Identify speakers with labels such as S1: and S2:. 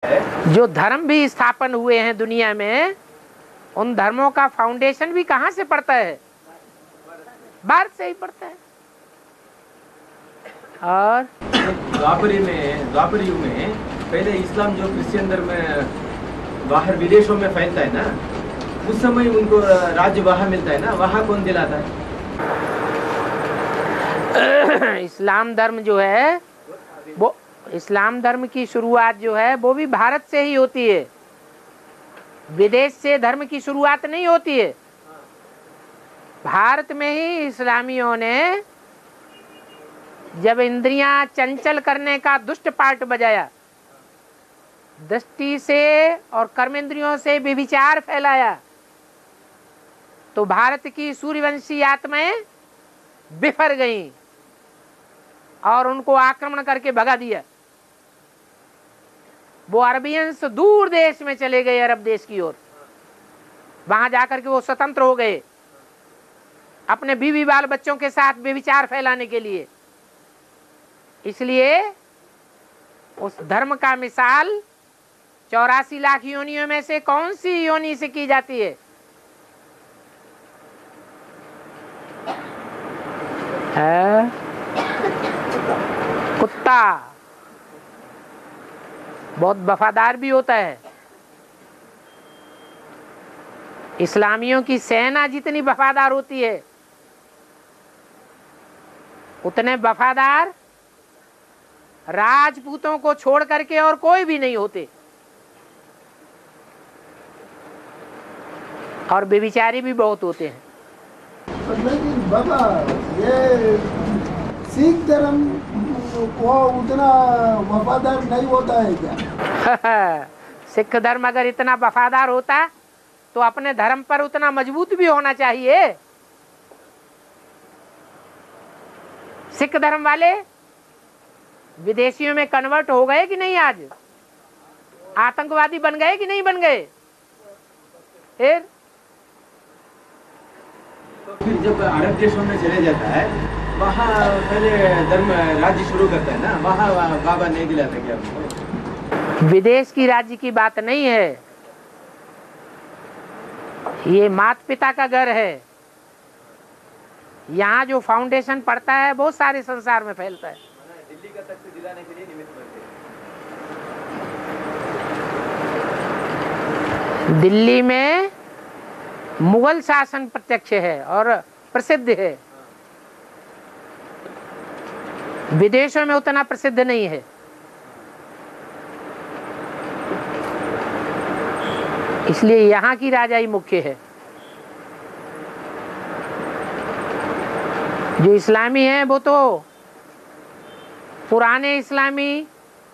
S1: जो धर्म भी स्थापन हुए हैं दुनिया में, उन धर्मों का फाउंडेशन भी कहाँ से पड़ता है? भारत से ही पड़ता है। और
S2: द्वापर युग में पहले इस्लाम जो क्रिश्चियन धर्म बाहर विदेशों में फैलता है ना, उस समय उनको राज्य वहाँ मिलता है ना, वहाँ कौन दिलाता है?
S1: इस्लाम धर्म जो है वो, इस्लाम धर्म की शुरुआत जो है वो भी भारत से ही होती है। विदेश से धर्म की शुरुआत नहीं होती है। भारत में ही इस्लामियों ने जब इंद्रियां चंचल करने का दुष्ट पाठ बजाया, दृष्टि से और कर्मेंद्रियों से व्यभिचार फैलाया, तो भारत की सूर्यवंशी आत्माएं बिफर गईं और उनको आक्रमण करके भगा दिया। वो अरबियंस दूर देश में चले गए, अरब देश की ओर। वहां जाकर के वो स्वतंत्र हो गए अपने बीवी बाल बच्चों के साथ व्यभिचार फैलाने के लिए। इसलिए उस धर्म का मिसाल 84 लाख योनियों में से कौन सी योनि से की जाती है? कुत्ता बहुत वफादार भी होता है। इस्लामियों की सेना जितनी वफादार होती है, उतने वफादार राजपूतों को छोड़ करके और कोई भी नहीं होते। और बेविचारी भी बहुत होते हैं।
S3: लेकिन बाबा, ये सिख धर्म वो उतना वफादार नहीं होता है क्या?
S1: सिख धर्म अगर इतना वफादार होता तो अपने धर्म पर उतना मजबूत भी होना चाहिए। सिख धर्म वाले विदेशियों में कन्वर्ट हो गए कि नहीं? आज आतंकवादी बन गए कि नहीं बन गए? फिर
S2: जब अरब देशों में चले जाता है, वहाँ पहले धर्म राज्य शुरू करता है ना, वहाँ बाबा नहीं दिलाता क्या आपको?
S1: विदेश की राज्य की बात नहीं है, ये माता पिता का घर है। यहाँ जो फाउंडेशन पड़ता है वो सारे संसार में फैलता है।
S2: दिल्ली का तख्त दिलाने के लिए निमित्त बनते हैं।
S1: दिल्ली में मुगल शासन प्रत्यक्ष है और प्रसिद्ध है, विदेशों में उतना प्रसिद्ध नहीं है। इसलिए यहाँ की राजाई मुख्य है। जो इस्लामी है वो तो पुराने इस्लामी